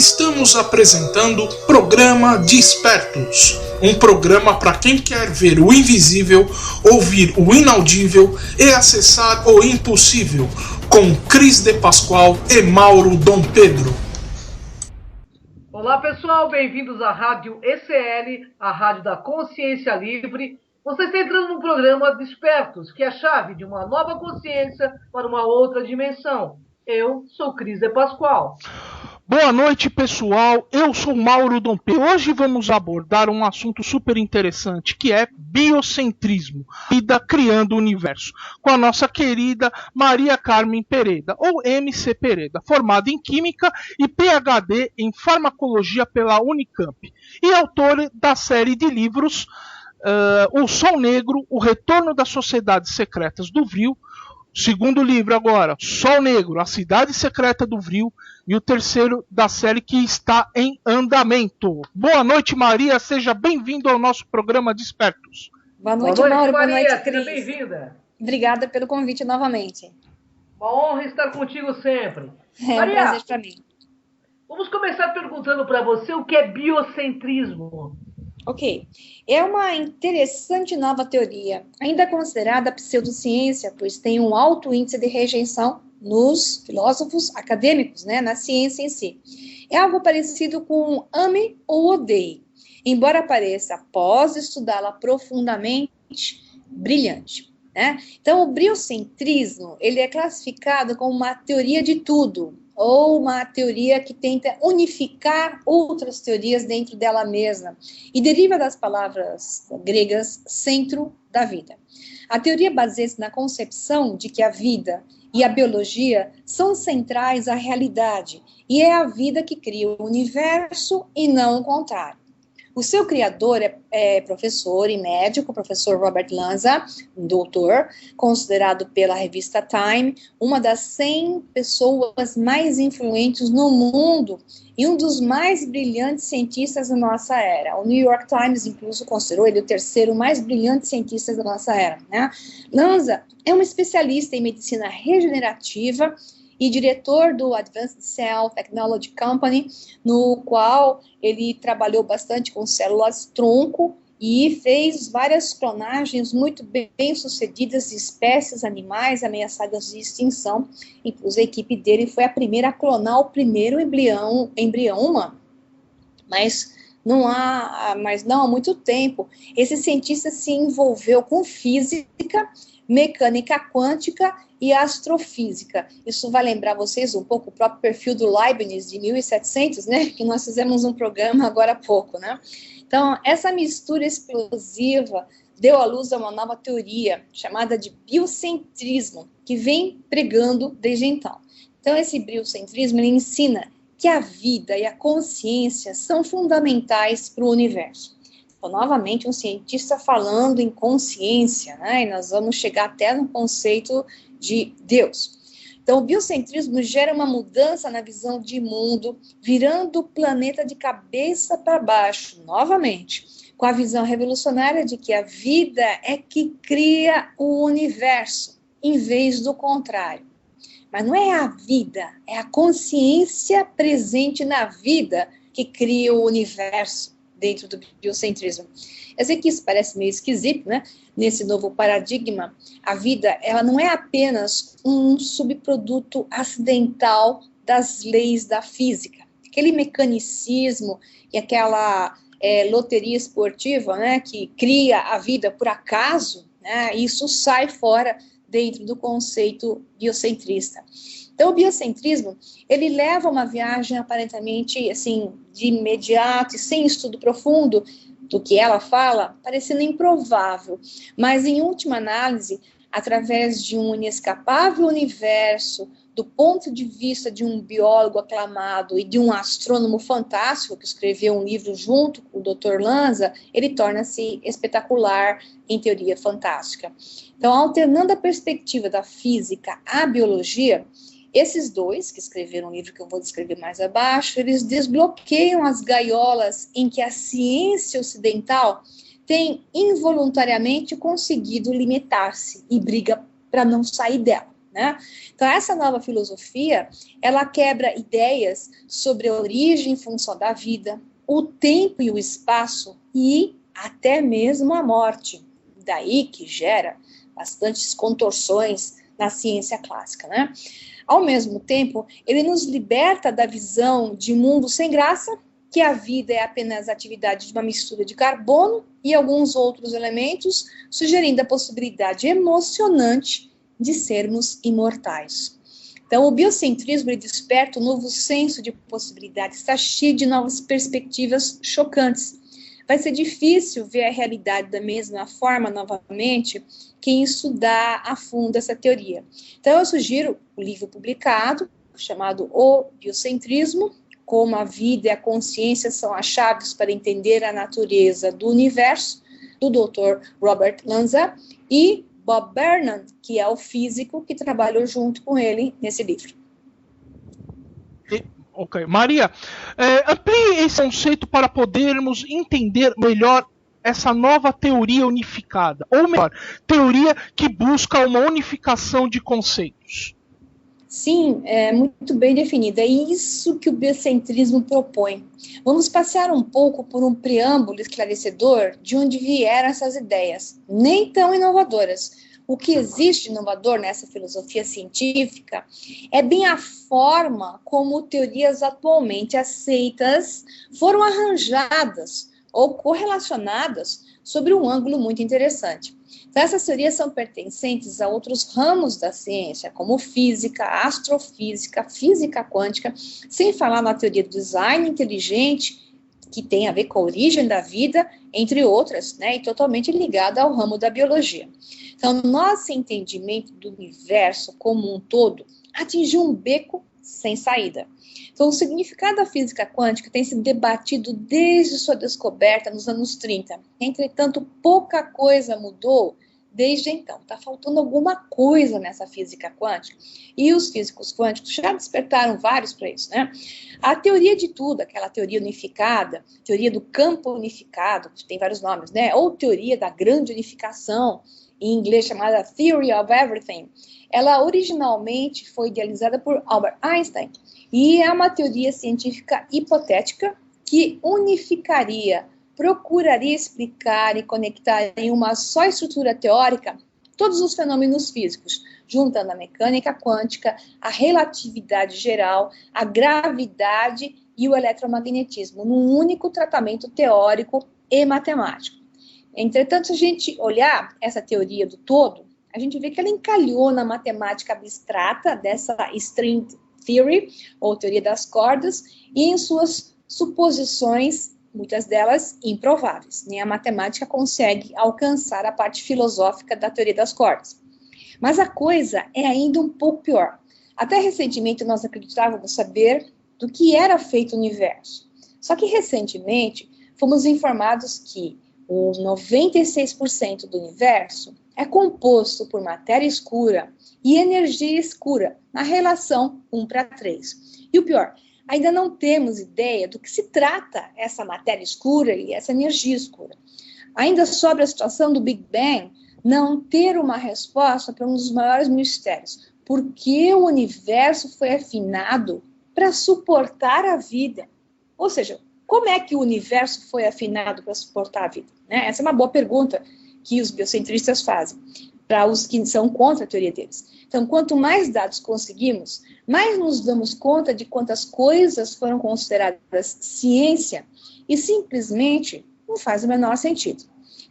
Estamos apresentando Programa Despertos, um programa para quem quer ver o invisível, ouvir o inaudível e acessar o impossível, com Cris de Pascoal e Mauro Dom Pedro. Olá pessoal, bem-vindos à Rádio ECL, a Rádio da Consciência Livre. Você está entrando no programa Despertos, que é a chave de uma nova consciência para uma outra dimensão. Eu sou Cris de Pascoal. Boa noite, pessoal. Eu sou Mauro Dom Pedro. Hoje vamos abordar um assunto super interessante, que é biocentrismo, vida criando o universo, com a nossa querida Maria Carmen Pereda, ou MC Pereda, formada em Química e PhD em Farmacologia pela Unicamp, e autora da série de livros O Sol Negro, O Retorno das Sociedades Secretas do Vril, segundo livro agora, Sol Negro, A Cidade Secreta do Vril, e o terceiro da série que está em andamento. Boa noite, Maria, seja bem-vindo ao nosso programa Despertos. Boa noite, Mauro. Maria. Boa noite, Seja Cris. bem-vinda. Obrigada pelo convite novamente. Uma honra estar contigo sempre. É Maria, um prazer para mim. Vamos começar perguntando para você o que é biocentrismo. Ok. É uma interessante nova teoria, ainda considerada pseudociência, pois tem um alto índice de rejeição nos filósofos acadêmicos, na ciência em si. É algo parecido com ame ou odeie, embora pareça, após estudá-la profundamente, brilhante. Então, o biocentrismo, ele é classificado como uma teoria de tudo, ou uma teoria que tenta unificar outras teorias dentro dela mesma, e deriva das palavras gregas centro da vida. A teoria baseia-se na concepção de que a vida e a biologia são centrais à realidade, e é a vida que cria o universo e não o contrário. O seu criador é professor e médico, professor Robert Lanza, um doutor, considerado pela revista Time uma das 100 pessoas mais influentes no mundo e um dos mais brilhantes cientistas da nossa era. O New York Times, incluso, considerou ele o terceiro mais brilhante cientista da nossa era. Lanza é um especialista em medicina regenerativa e diretor do Advanced Cell Technology Company, no qual ele trabalhou bastante com células-tronco e fez várias clonagens muito bem-sucedidas de espécies animais ameaçadas de extinção. Inclusive, a equipe dele foi a primeira a clonar o primeiro embrião humano. Mas não há muito tempo, esse cientista se envolveu com física, mecânica quântica e astrofísica. Isso vai lembrar vocês um pouco o próprio perfil do Leibniz de 1700, que nós fizemos um programa agora há pouco, Então, essa mistura explosiva deu à luz a uma nova teoria, chamada de biocentrismo, que vem pregando desde então. Então, esse biocentrismo, ele ensina que a vida e a consciência são fundamentais para o universo. Então, novamente, um cientista falando em consciência, e nós vamos chegar até no conceito de Deus. Então, o biocentrismo gera uma mudança na visão de mundo, virando o planeta de cabeça para baixo, novamente, com a visão revolucionária de que a vida é que cria o universo, em vez do contrário. Mas não é a vida, é a consciência presente na vida que cria o universo dentro do biocentrismo. Eu sei que isso parece meio esquisito, Nesse novo paradigma, a vida, ela não é apenas um subproduto acidental das leis da física. Aquele mecanicismo e aquela loteria esportiva, que cria a vida por acaso, isso sai fora dentro do conceito biocentrista. Então, o biocentrismo, ele leva uma viagem aparentemente, assim, de imediato e sem estudo profundo do que ela fala, parecendo improvável. Mas, em última análise, através de um inescapável universo, do ponto de vista de um biólogo aclamado e de um astrônomo fantástico, que escreveu um livro junto com o Dr. Lanza, ele torna-se espetacular em teoria fantástica. Então, alternando a perspectiva da física à biologia, esses dois, que escreveram um livro que eu vou descrever mais abaixo, eles desbloqueiam as gaiolas em que a ciência ocidental tem involuntariamente conseguido limitar-se e briga para não sair dela. né? Então, essa nova filosofia, ela quebra ideias sobre a origem e função da vida, o tempo e o espaço e até mesmo a morte. Daí que gera bastantes contorções na ciência clássica, né? Ao mesmo tempo, ele nos liberta da visão de mundo sem graça, que a vida é apenas atividade de uma mistura de carbono e alguns outros elementos, sugerindo a possibilidade emocionante de sermos imortais. Então, o biocentrismo ele desperta um novo senso de possibilidades, está cheio de novas perspectivas chocantes. Vai ser difícil ver a realidade da mesma forma novamente quem estudar a fundo essa teoria. Então, eu sugiro o livro publicado, chamado O Biocentrismo, como a vida e a consciência são as chaves para entender a natureza do universo, do Dr. Robert Lanza e Bob Burnham, que é o físico que trabalhou junto com ele nesse livro. Ok. Maria, amplie esse conceito para podermos entender melhor essa nova teoria unificada, ou melhor, teoria que busca uma unificação de conceitos. Sim, é muito bem definida. É isso que o biocentrismo propõe. Vamos passear um pouco por um preâmbulo esclarecedor de onde vieram essas ideias, nem tão inovadoras. O que existe de inovador nessa filosofia científica é bem a forma como teorias atualmente aceitas foram arranjadas ou correlacionadas sobre um ângulo muito interessante. Então, essas teorias são pertencentes a outros ramos da ciência, como física, astrofísica, física quântica, sem falar na teoria do design inteligente, que tem a ver com a origem da vida, entre outras, né, e totalmente ligada ao ramo da biologia. Então, nosso entendimento do universo como um todo atingiu um beco sem saída. Então, o significado da física quântica tem sido debatido desde sua descoberta nos anos 30. Entretanto, pouca coisa mudou desde então. Está faltando alguma coisa nessa física quântica. E os físicos quânticos já despertaram vários para isso, né? A teoria de tudo, aquela teoria unificada, teoria do campo unificado, que tem vários nomes, né? Ou teoria da grande unificação, em inglês chamada Theory of Everything. Ela originalmente foi idealizada por Albert Einstein e é uma teoria científica hipotética que unificaria, procuraria explicar e conectar em uma só estrutura teórica todos os fenômenos físicos, juntando a mecânica quântica, a relatividade geral, a gravidade e o eletromagnetismo, num único tratamento teórico e matemático. Entretanto, se a gente olhar essa teoria do todo, a gente vê que ela encalhou na matemática abstrata dessa string theory, ou teoria das cordas, e em suas suposições, muitas delas improváveis. Nem a matemática consegue alcançar a parte filosófica da teoria das cordas. Mas a coisa é ainda um pouco pior. Até recentemente nós acreditávamos saber do que era feito o universo. Só que recentemente fomos informados que o 96% do universo é composto por matéria escura e energia escura, na relação 1:3. E o pior, ainda não temos ideia do que se trata essa matéria escura e essa energia escura. Ainda sobre a situação do Big Bang, não ter uma resposta para um dos maiores mistérios. Por que o universo foi afinado para suportar a vida? Ou seja, como é que o universo foi afinado para suportar a vida? Né? Essa é uma boa pergunta que os biocentristas fazem para os que são contra a teoria deles. Então, quanto mais dados conseguimos, mais nos damos conta de quantas coisas foram consideradas ciência e simplesmente não faz o menor sentido.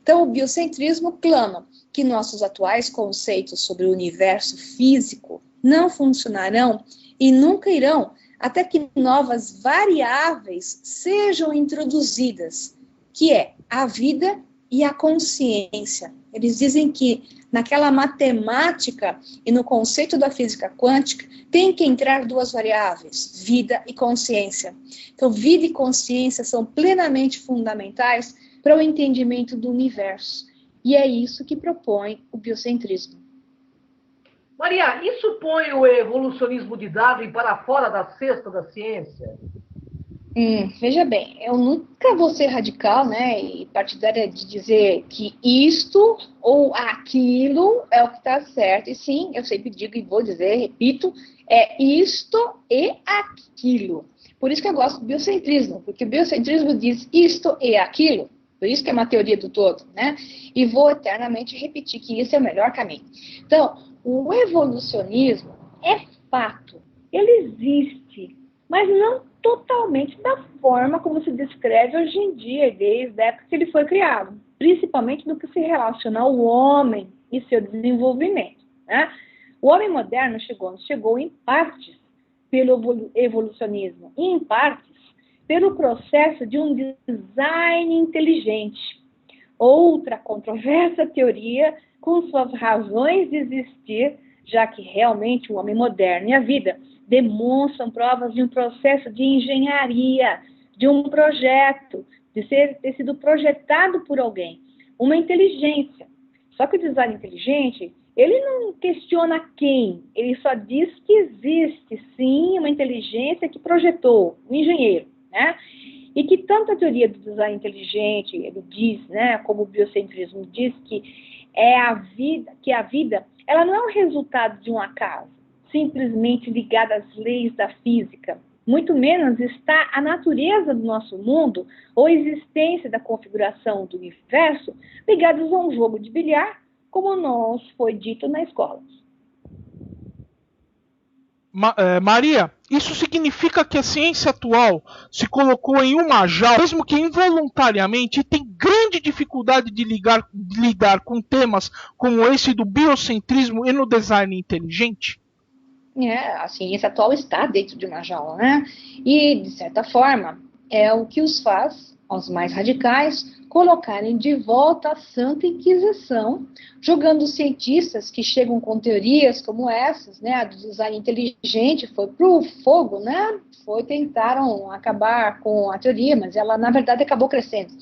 Então, o biocentrismo clama que nossos atuais conceitos sobre o universo físico não funcionarão e nunca irão até que novas variáveis sejam introduzidas, que é a vida e a consciência. Eles dizem que naquela matemática e no conceito da física quântica tem que entrar duas variáveis, vida e consciência. Então, vida e consciência são plenamente fundamentais para o entendimento do universo. E é isso que propõe o biocentrismo. Maria, isso põe o evolucionismo de Darwin para fora da cesta da ciência? Veja bem, eu nunca vou ser radical, né, e partidária de dizer que isto ou aquilo é o que está certo. E sim, eu sempre digo e vou dizer, repito, é isto e aquilo. Por isso que eu gosto do biocentrismo, porque o biocentrismo diz isto e aquilo. Por isso que é uma teoria do todo, né? E vou eternamente repetir que isso é o melhor caminho. Então, o evolucionismo é fato. Ele existe, mas não totalmente da forma como se descreve hoje em dia, desde a época que ele foi criado, principalmente no que se relaciona ao homem e seu desenvolvimento, né? O homem moderno chegou em partes pelo evolucionismo e em partes pelo processo de um design inteligente. Outra controversa teoria com suas razões de existir, já que realmente o homem moderno e a vida demonstram provas de um processo de engenharia, de um projeto, de ter sido projetado por alguém, uma inteligência. Só que o design inteligente, ele não questiona quem, ele só diz que existe, sim, uma inteligência que projetou, um engenheiro, né? E que tanto a teoria do design inteligente, ele diz, né, como o biocentrismo diz que a vida, ela não é um resultado de um acaso, simplesmente ligada às leis da física. Muito menos está a natureza do nosso mundo ou a existência da configuração do universo ligados a um jogo de bilhar, como nos foi dito na escola. Maria, isso significa que a ciência atual se colocou em uma jaula, mesmo que involuntariamente, e tem grande dificuldade de lidar com temas como esse do biocentrismo e no design inteligente? A ciência atual está dentro de uma jaula, né? E, de certa forma, é o que os faz, aos mais radicais, colocarem de volta a Santa Inquisição, jogando os cientistas que chegam com teorias como essas, né? A do design inteligente foi para o fogo, né? Tentaram acabar com a teoria, mas ela, na verdade, acabou crescendo.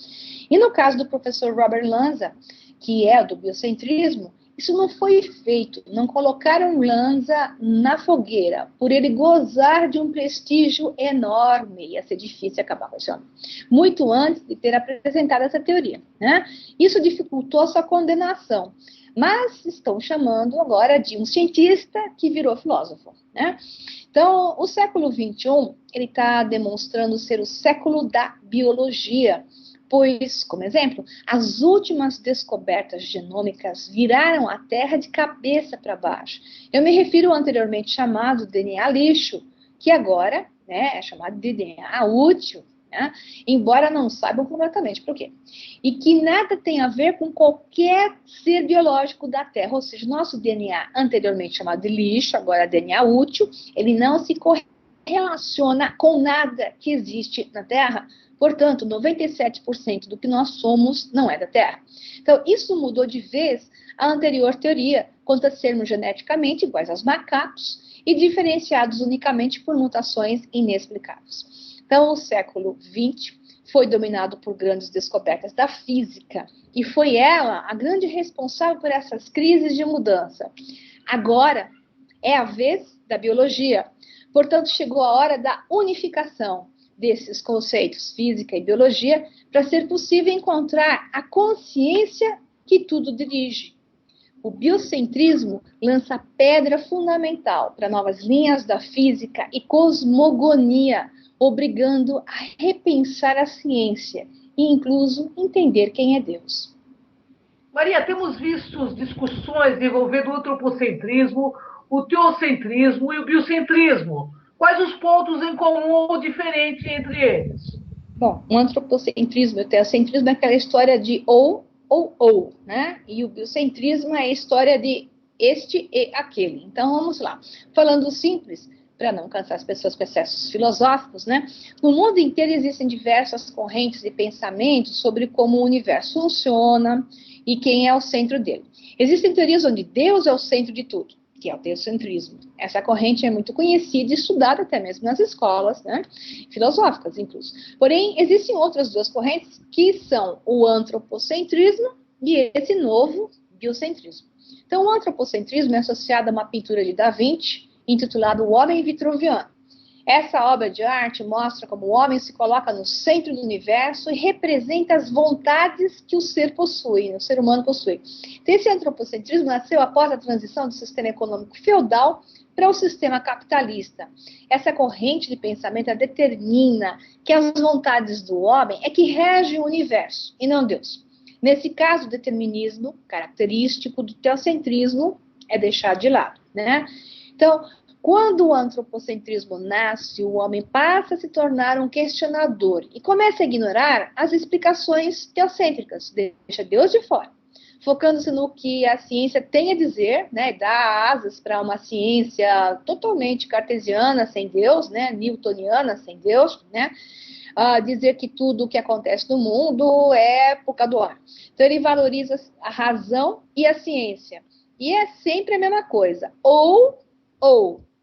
E no caso do professor Robert Lanza, que é do biocentrismo, isso não foi feito, não colocaram Lanza na fogueira, por ele gozar de um prestígio enorme, ia ser difícil acabar com esse homem, muito antes de ter apresentado essa teoria, né? Isso dificultou sua condenação, mas estão chamando agora de um cientista que virou filósofo, né? Então, o século XXI, ele está demonstrando ser o século da biologia, pois, como exemplo, as últimas descobertas genômicas viraram a Terra de cabeça para baixo. Eu me refiro ao anteriormente chamado DNA lixo, que agora, né, é chamado de DNA útil, né, embora não saibam completamente por quê. E que nada tem a ver com qualquer ser biológico da Terra, ou seja, nosso DNA anteriormente chamado de lixo, agora DNA útil, ele não se correlaciona com nada que existe na Terra. Portanto, 97% do que nós somos não é da Terra. Então, isso mudou de vez a anterior teoria quanto a sermos geneticamente iguais aos macacos e diferenciados unicamente por mutações inexplicáveis. Então, o século XX foi dominado por grandes descobertas da física e foi ela a grande responsável por essas crises de mudança. Agora é a vez da biologia. Portanto, chegou a hora da unificação desses conceitos, física e biologia, para ser possível encontrar a consciência que tudo dirige. O biocentrismo lança a pedra fundamental para novas linhas da física e cosmogonia, obrigando a repensar a ciência e, incluso, entender quem é Deus. Maria, temos visto discussões envolvendo o antropocentrismo, o teocentrismo e o biocentrismo. Quais os pontos em comum ou diferentes entre eles? Bom, o antropocentrismo e o teocentrismo é aquela história de ou, né? E o biocentrismo é a história de este e aquele. Então, vamos lá. Falando simples, para não cansar as pessoas com excessos filosóficos, né? No mundo inteiro existem diversas correntes de pensamento sobre como o universo funciona e quem é o centro dele. Existem teorias onde Deus é o centro de tudo, que é o teocentrismo. Essa corrente é muito conhecida e estudada até mesmo nas escolas, né, filosóficas, incluso. Porém, existem outras duas correntes, que são o antropocentrismo e esse novo biocentrismo. Então, o antropocentrismo é associado a uma pintura de Da Vinci, intitulada O Homem Vitruviano. Essa obra de arte mostra como o homem se coloca no centro do universo e representa as vontades que o ser possui, o ser humano possui. Então, esse antropocentrismo nasceu após a transição do sistema econômico feudal para o sistema capitalista. Essa corrente de pensamento determina que as vontades do homem é que regem o universo, e não Deus. Nesse caso, o determinismo, característico do teocentrismo, é deixado de lado, né? Então, quando o antropocentrismo nasce, o homem passa a se tornar um questionador e começa a ignorar as explicações teocêntricas, deixa Deus de fora, focando-se no que a ciência tem a dizer, né, dá asas para uma ciência totalmente cartesiana, sem Deus, né, newtoniana, sem Deus, né, dizer que tudo o que acontece no mundo é por causa do homem. Então, ele valoriza a razão e a ciência. E é sempre a mesma coisa, ou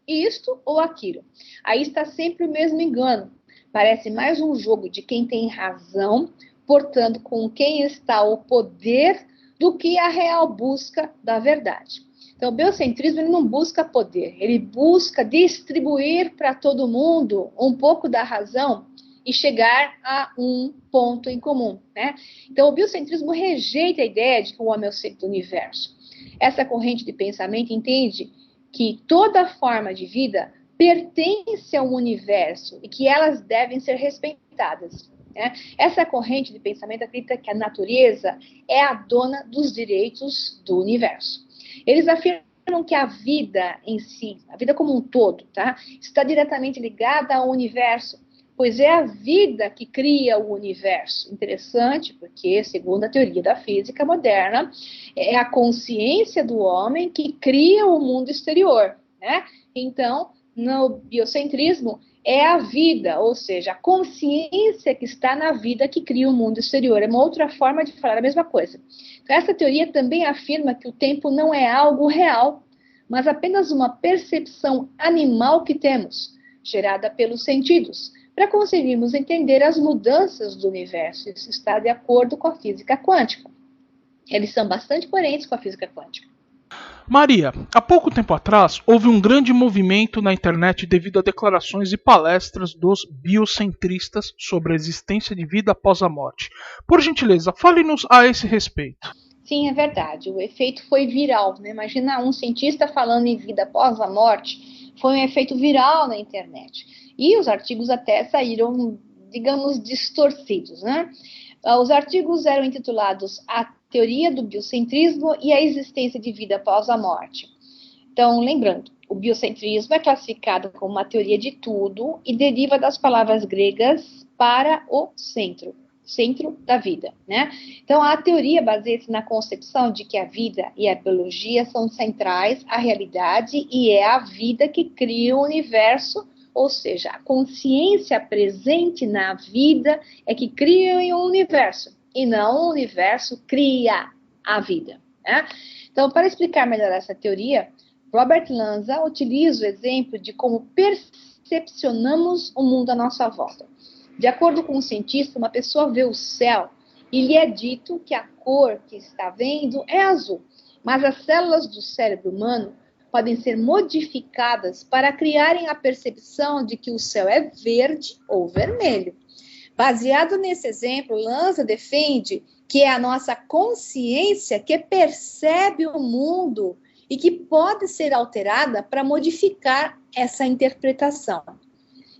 isto ou aquilo. Aí está sempre o mesmo engano. Parece mais um jogo de quem tem razão, portanto, com quem está o poder, do que a real busca da verdade. Então, o biocentrismo ele não busca poder, ele busca distribuir para todo mundo um pouco da razão e chegar a um ponto em comum, né? Então, o biocentrismo rejeita a ideia de que o homem é o centro do universo. Essa corrente de pensamento entende que toda forma de vida pertence ao universo e que elas devem ser respeitadas, né? Essa corrente de pensamento acredita que a natureza é a dona dos direitos do universo. Eles afirmam que a vida em si, a vida como um todo, tá, está diretamente ligada ao universo, pois é a vida que cria o universo. Interessante, porque, segundo a teoria da física moderna, é a consciência do homem que cria o mundo exterior, né? Então, no biocentrismo, é a vida, ou seja, a consciência que está na vida que cria o mundo exterior. É uma outra forma de falar a mesma coisa. Então, essa teoria também afirma que o tempo não é algo real, mas apenas uma percepção animal que temos, gerada pelos sentidos, para conseguirmos entender as mudanças do universo. Isso está de acordo com a física quântica. Eles são bastante coerentes com a física quântica. Maria, há pouco tempo atrás, houve um grande movimento na internet devido a declarações e palestras dos biocentristas sobre a existência de vida após a morte. Por gentileza, fale-nos a esse respeito. Sim, é verdade. O efeito foi viral, né? Imagina um cientista falando em vida após a morte. Foi um efeito viral na internet. E os artigos até saíram, digamos, distorcidos, né? Os artigos eram intitulados A Teoria do Biocentrismo e a Existência de Vida Após a Morte. Então, lembrando, o biocentrismo é classificado como uma teoria de tudo e deriva das palavras gregas para o centro da vida, né? Então, a teoria baseia-se na concepção de que a vida e a biologia são centrais à realidade e é a vida que cria o universo. Ou seja, a consciência presente na vida é que cria o universo, e não o universo cria a vida, né? Então, para explicar melhor essa teoria, Robert Lanza utiliza o exemplo de como percepcionamos o mundo à nossa volta. De acordo com um cientista, uma pessoa vê o céu e lhe é dito que a cor que está vendo é azul, mas as células do cérebro humano podem ser modificadas para criarem a percepção de que o céu é verde ou vermelho. Baseado nesse exemplo, Lanza defende que é a nossa consciência que percebe o mundo e que pode ser alterada para modificar essa interpretação.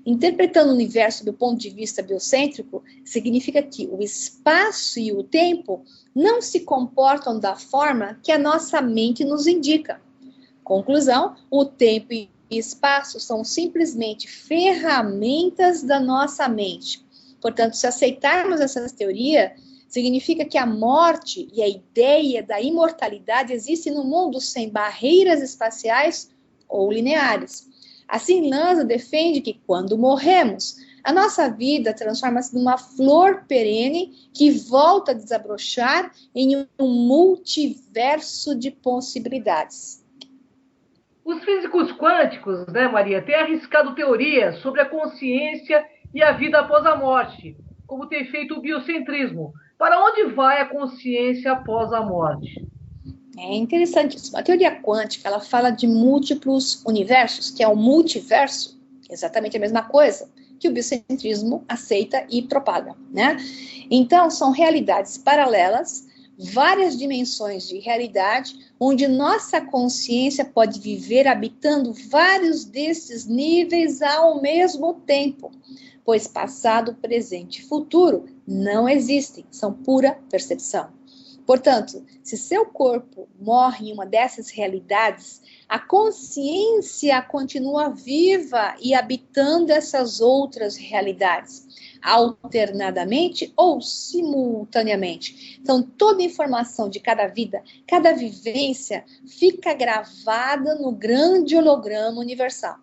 Interpretando o universo do ponto de vista biocêntrico, significa que o espaço e o tempo não se comportam da forma que a nossa mente nos indica. Conclusão, o tempo e espaço são simplesmente ferramentas da nossa mente. Portanto, se aceitarmos essa teoria, significa que a morte e a ideia da imortalidade existem no mundo sem barreiras espaciais ou lineares. Assim, Lanza defende que quando morremos, a nossa vida transforma-se numa flor perene que volta a desabrochar em um multiverso de possibilidades. Os físicos quânticos, né, Maria, têm arriscado teorias sobre a consciência e a vida após a morte, como tem feito o biocentrismo. Para onde vai a consciência após a morte? É interessantíssimo. A teoria quântica, ela fala de múltiplos universos, que é o multiverso, Exatamente a mesma coisa que o biocentrismo aceita e propaga, né? Então, são realidades paralelas, várias dimensões de realidade, onde nossa consciência pode viver habitando vários desses níveis ao mesmo tempo, pois passado, presente e futuro não existem, são pura percepção. Portanto, se seu corpo morre em uma dessas realidades, a consciência continua viva e habitando essas outras realidades, alternadamente ou simultaneamente. Então, toda informação de cada vida, cada vivência, fica gravada no grande holograma universal.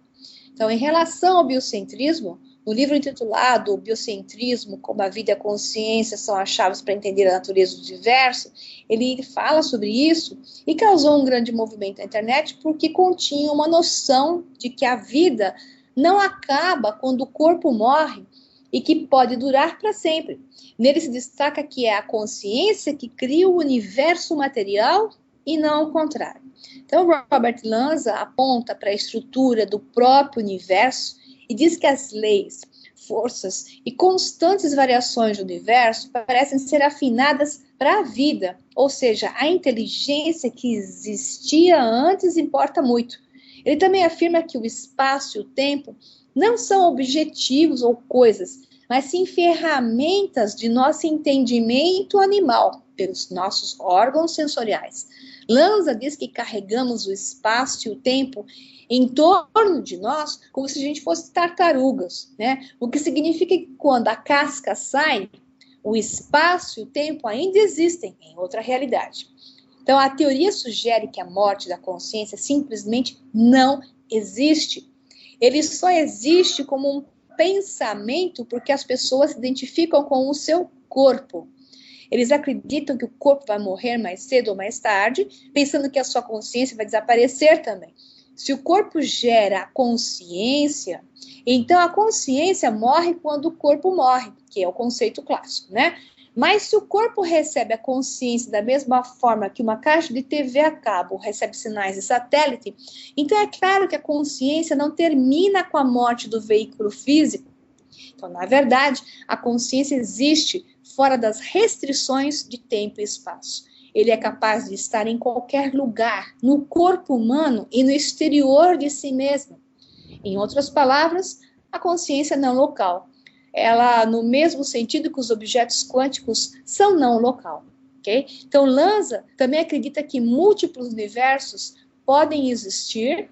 Então, em relação ao biocentrismo, no livro intitulado O Biocentrismo, como a vida e a consciência são as chaves para entender a natureza do universo, ele fala sobre isso e causou um grande movimento na internet porque continha uma noção de que a vida não acaba quando o corpo morre e que pode durar para sempre. Nele se destaca que é a consciência que cria o universo material e não o contrário. Então, Robert Lanza aponta para a estrutura do próprio universo e diz que as leis, forças e constantes variações do universo parecem ser afinadas para a vida, ou seja, a inteligência que existia antes importa muito. Ele também afirma que o espaço e o tempo não são objetivos ou coisas, mas sim ferramentas de nosso entendimento animal, pelos nossos órgãos sensoriais. Lanza diz que carregamos o espaço e o tempo em torno de nós como se a gente fosse tartarugas, né? O que significa que quando a casca sai, o espaço e o tempo ainda existem em outra realidade. Então, a teoria sugere que a morte da consciência simplesmente não existe. Ele só existe como um pensamento porque as pessoas se identificam com o seu corpo. Eles acreditam que o corpo vai morrer mais cedo ou mais tarde, pensando que a sua consciência vai desaparecer também. Se o corpo gera a consciência, então a consciência morre quando o corpo morre, que é o conceito clássico, né? Mas se o corpo recebe a consciência da mesma forma que uma caixa de TV a cabo recebe sinais de satélite, então é claro que a consciência não termina com a morte do veículo físico. Então, na verdade, a consciência existe fora das restrições de tempo e espaço. Ele é capaz de estar em qualquer lugar, no corpo humano e no exterior de si mesmo. Em outras palavras, a consciência não local. Ela, no mesmo sentido que os objetos quânticos são não local. Okay? Então, Lanza também acredita que múltiplos universos podem existir,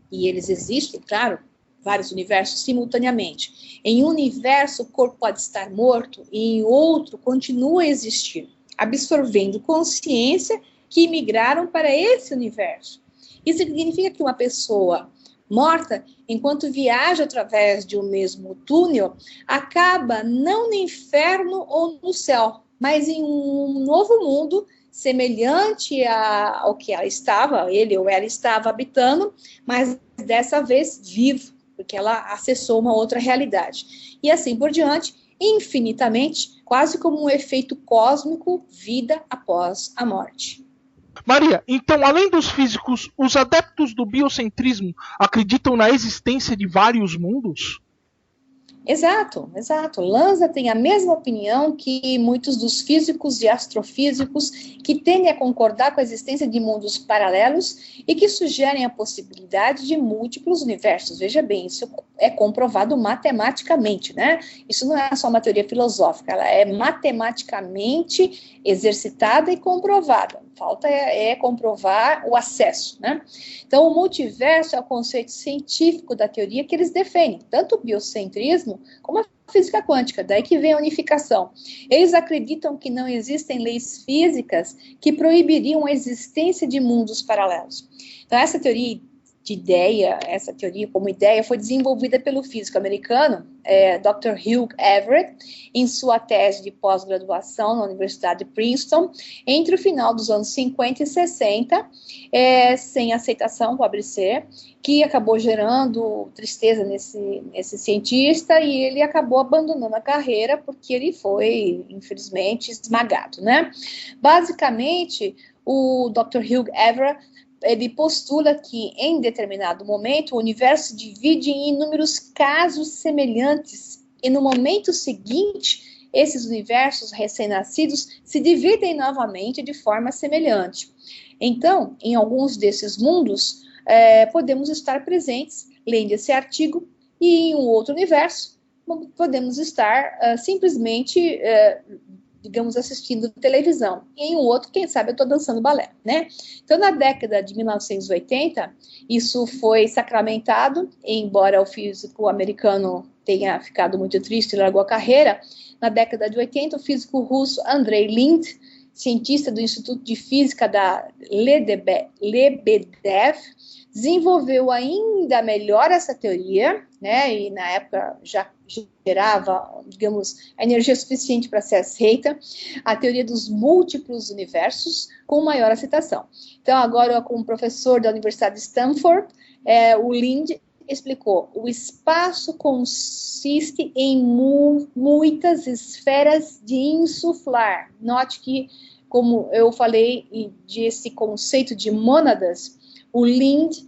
e eles existem, claro, vários universos simultaneamente. Em um universo, o corpo pode estar morto, e em outro, continua a existir, absorvendo consciência que migraram para esse universo. Isso significa que uma pessoa morta, enquanto viaja através de um mesmo túnel, acaba não no inferno ou no céu, mas em um novo mundo semelhante ao que ela estava, ele ou ela estava habitando, mas dessa vez vivo, porque ela acessou uma outra realidade. E assim por diante, infinitamente, quase como um efeito cósmico, vida após a morte. Maria, então, além dos físicos, os adeptos do biocentrismo acreditam na existência de vários mundos? Exato. Lanza tem a mesma opinião que muitos dos físicos e astrofísicos que tendem a concordar com a existência de mundos paralelos e que sugerem a possibilidade de múltiplos universos. Veja bem, isso é comprovado matematicamente, né? Isso não é só uma teoria filosófica, ela é matematicamente exercitada e comprovada. Falta é comprovar o acesso, né? Então, o multiverso é o conceito científico da teoria que eles defendem, tanto o biocentrismo como a física quântica, daí que vem a unificação. Eles acreditam que não existem leis físicas que proibiriam a existência de mundos paralelos. Então, essa teoria como ideia foi desenvolvida pelo físico americano Dr. Hugh Everett em sua tese de pós-graduação na Universidade de Princeton entre o final dos anos 50 e 60, sem aceitação, pobre ser, que acabou gerando tristeza nesse cientista e ele acabou abandonando a carreira porque ele foi, infelizmente, esmagado, né? Basicamente, o Dr. Hugh Everett ele postula que, em determinado momento, o universo se divide em inúmeros casos semelhantes, e no momento seguinte, esses universos recém-nascidos se dividem novamente de forma semelhante. Então, em alguns desses mundos, podemos estar presentes, lendo esse artigo, e em um outro universo, podemos estar simplesmente, digamos, assistindo televisão. E em um outro, quem sabe, eu estou dançando balé, né? Então, na década de 1980, isso foi sacramentado, embora o físico americano tenha ficado muito triste e largou a carreira. Na década de 80, o físico russo Andrei Lind, cientista do Instituto de Física da Lebedev, desenvolveu ainda melhor essa teoria, né, e na época já gerava, digamos, a energia suficiente para ser aceita, a teoria dos múltiplos universos, com maior aceitação. Então, agora, como professor da Universidade de Stanford, o Lind explicou: o espaço consiste em muitas esferas de insuflar. Note que, como eu falei desse conceito de mônadas, o Lind,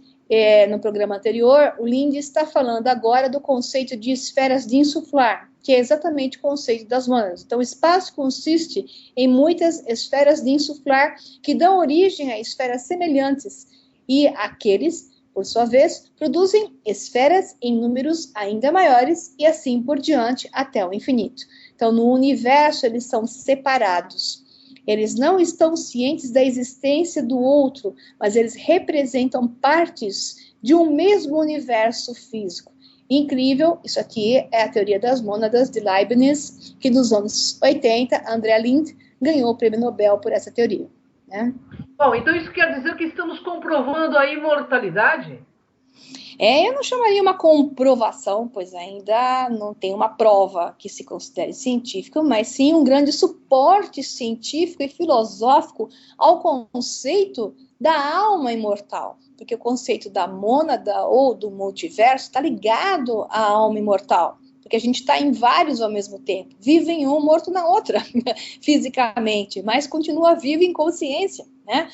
no programa anterior, o Lind está falando agora do conceito de esferas de insuflar, que é exatamente o conceito das mônadas. Então, o espaço consiste em muitas esferas de insuflar que dão origem a esferas semelhantes, e aqueles, por sua vez, produzem esferas em números ainda maiores e assim por diante até o infinito. Então, no universo, eles são separados. Eles não estão cientes da existência do outro, mas eles representam partes de um mesmo universo físico. Incrível, isso aqui é a teoria das mônadas de Leibniz, que nos anos 80, André Lind ganhou o prêmio Nobel por essa teoria, né? Bom, então isso quer dizer que estamos comprovando a imortalidade? Eu não chamaria uma comprovação, pois ainda não tem uma prova que se considere científica, mas sim um grande suporte científico e filosófico ao conceito da alma imortal, porque o conceito da mônada ou do multiverso está ligado à alma imortal, porque a gente está em vários ao mesmo tempo, vive em um, morto na outra, fisicamente, mas continua vivo em consciência, né?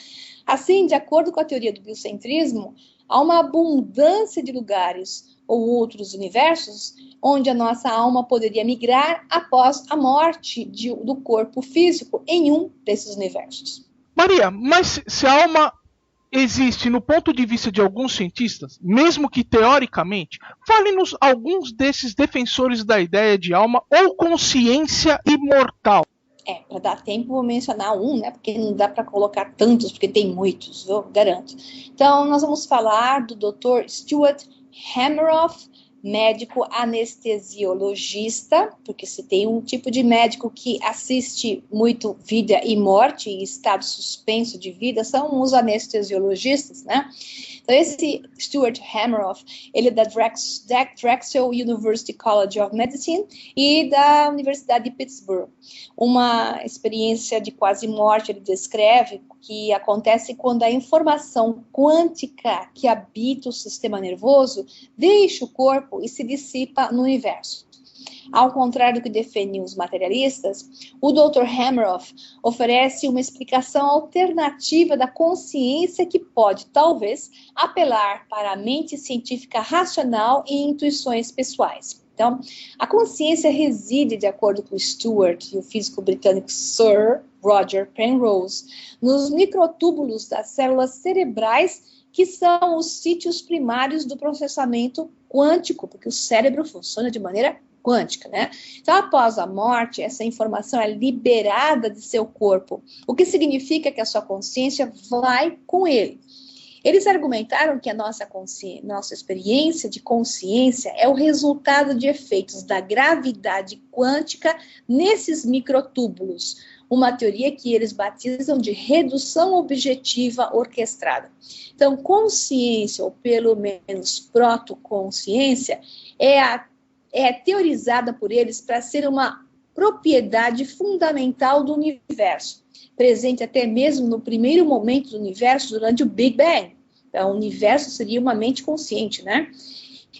Assim, de acordo com a teoria do biocentrismo, há uma abundância de lugares ou outros universos onde a nossa alma poderia migrar após a morte do corpo físico em um desses universos. Maria, mas se a alma existe no ponto de vista de alguns cientistas, mesmo que teoricamente, fale-nos alguns desses defensores da ideia de alma ou consciência imortal. Para dar tempo, vou mencionar um, né? Porque não dá para colocar tantos, porque tem muitos, eu garanto. Então, nós vamos falar do Dr. Stuart Hameroff, médico anestesiologista, porque se tem um tipo de médico que assiste muito vida e morte e estado suspenso de vida, são os anestesiologistas, né? Então, esse Stuart Hameroff, ele é da Drexel University College of Medicine e da Universidade de Pittsburgh. Uma experiência de quase morte, ele descreve, que acontece quando a informação quântica que habita o sistema nervoso deixa o corpo e se dissipa no universo. Ao contrário do que defendem os materialistas, o Dr. Hameroff oferece uma explicação alternativa da consciência que pode, talvez, apelar para a mente científica racional e intuições pessoais. Então, a consciência reside, de acordo com Stuart e o físico britânico Sir Roger Penrose, nos microtúbulos das células cerebrais, que são os sítios primários do processamento quântico, porque o cérebro funciona de maneira quântica, né? Então, após a morte, essa informação é liberada de seu corpo, o que significa que a sua consciência vai com ele. Eles argumentaram que a nossa experiência de consciência é o resultado de efeitos da gravidade quântica nesses microtúbulos, uma teoria que eles batizam de redução objetiva orquestrada. Então, consciência, ou pelo menos protoconsciência, é teorizada por eles para ser uma propriedade fundamental do universo, presente até mesmo no primeiro momento do universo, durante o Big Bang. Então, o universo seria uma mente consciente, né?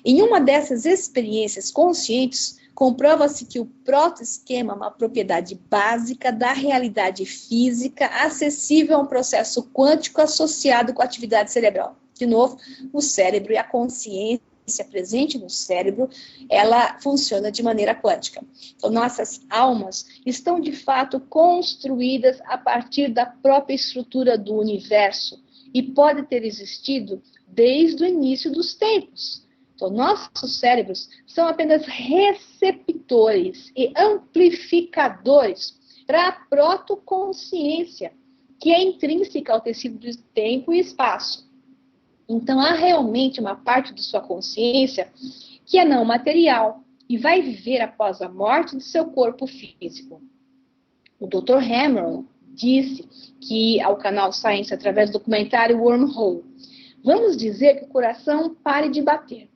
Em uma dessas experiências conscientes, Comprova-se que o protoesquema é uma propriedade básica da realidade física acessível a um processo quântico associado com a atividade cerebral. De novo, o cérebro e a consciência presente no cérebro, ela funciona de maneira quântica. Então, nossas almas estão, de fato, construídas a partir da própria estrutura do universo e pode ter existido desde o início dos tempos. Então, nossos cérebros são apenas receptores e amplificadores para a protoconsciência, que é intrínseca ao tecido de tempo e espaço. Então, há realmente uma parte de sua consciência que é não material e vai viver após a morte de seu corpo físico. O Dr. Hameron disse que ao canal Science, através do documentário Wormhole, vamos dizer que o coração pare de bater,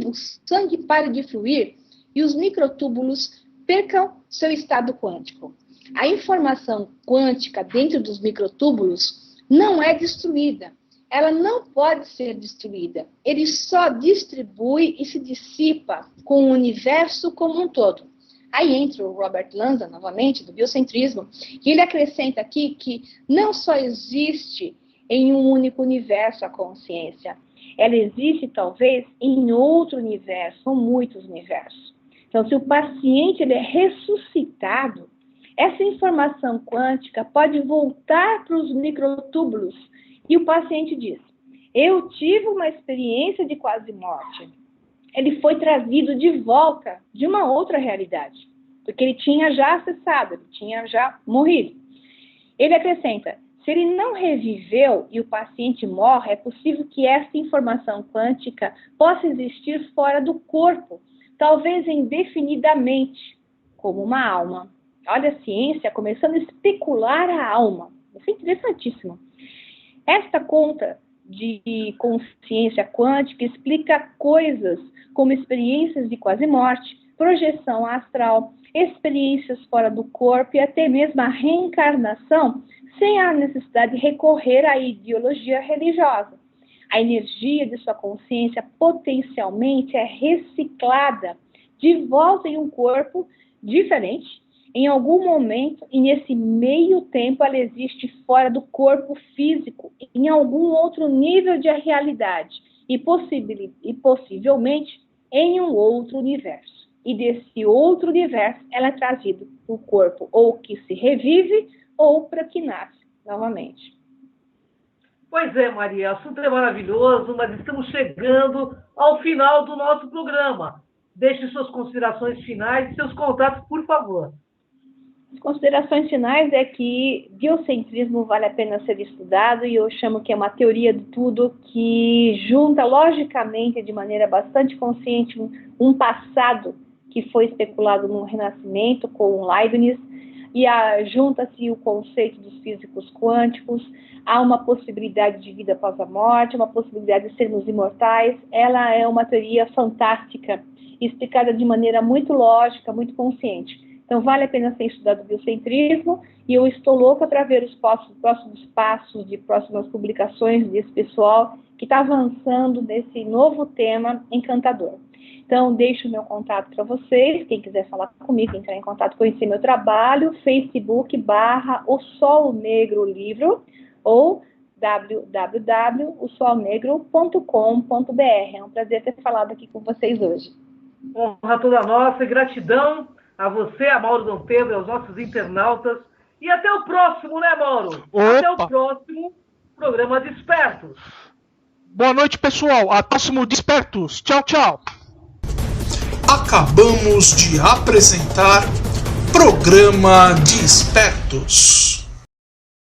o sangue pare de fluir e os microtúbulos percam seu estado quântico. A informação quântica dentro dos microtúbulos não é destruída. Ela não pode ser destruída. Ele só distribui e se dissipa com o universo como um todo. Aí entra o Robert Lanza, novamente, do biocentrismo, e ele acrescenta aqui que não só existe em um único universo a consciência, ela existe talvez em outro universo, ou muitos universos. Então, se o paciente ele é ressuscitado, essa informação quântica pode voltar para os microtúbulos. E o paciente diz, eu tive uma experiência de quase morte. Ele foi trazido de volta de uma outra realidade, porque ele tinha já acessado, ele tinha já morrido. Ele acrescenta, se ele não reviveu e o paciente morre, é possível que essa informação quântica possa existir fora do corpo, talvez indefinidamente, como uma alma. Olha a ciência começando a especular a alma. Isso é interessantíssimo. Esta conta de consciência quântica explica coisas como experiências de quase morte, projeção astral, experiências fora do corpo e até mesmo a reencarnação, sem a necessidade de recorrer à ideologia religiosa. A energia de sua consciência potencialmente é reciclada de volta em um corpo diferente, em algum momento, e nesse meio tempo ela existe fora do corpo físico, em algum outro nível de realidade, e possivelmente em um outro universo. E desse outro universo ela é trazida para o corpo, ou que se revive, ou para que nasce novamente. Pois é, Maria, o assunto é maravilhoso, mas estamos chegando ao final do nosso programa. Deixe suas considerações finais e seus contatos, por favor. As considerações finais é que biocentrismo vale a pena ser estudado e eu chamo que é uma teoria de tudo que junta logicamente, de maneira bastante consciente, um passado que foi especulado no Renascimento com Leibniz e junta-se o conceito dos físicos quânticos, há uma possibilidade de vida após a morte, uma possibilidade de sermos imortais. Ela é uma teoria fantástica, explicada de maneira muito lógica, muito consciente. Então, vale a pena ser estudado o biocentrismo e eu estou louca para ver os próximos passos de próximas publicações desse pessoal que está avançando nesse novo tema encantador. Então, deixo o meu contato para vocês, quem quiser falar comigo, entrar em contato, conhecer meu trabalho, Facebook.com/O Sol Negro Livro ou www.osolnegro.com.br. É um prazer ter falado aqui com vocês hoje. Honra toda nossa, gratidão a você, a Mauro Dom Pedro, aos nossos internautas. E até o próximo, né, Mauro? Opa. Até o próximo programa Despertos. Boa noite, pessoal. Até o próximo Despertos. Tchau, tchau. Acabamos de apresentar Programa Despertos.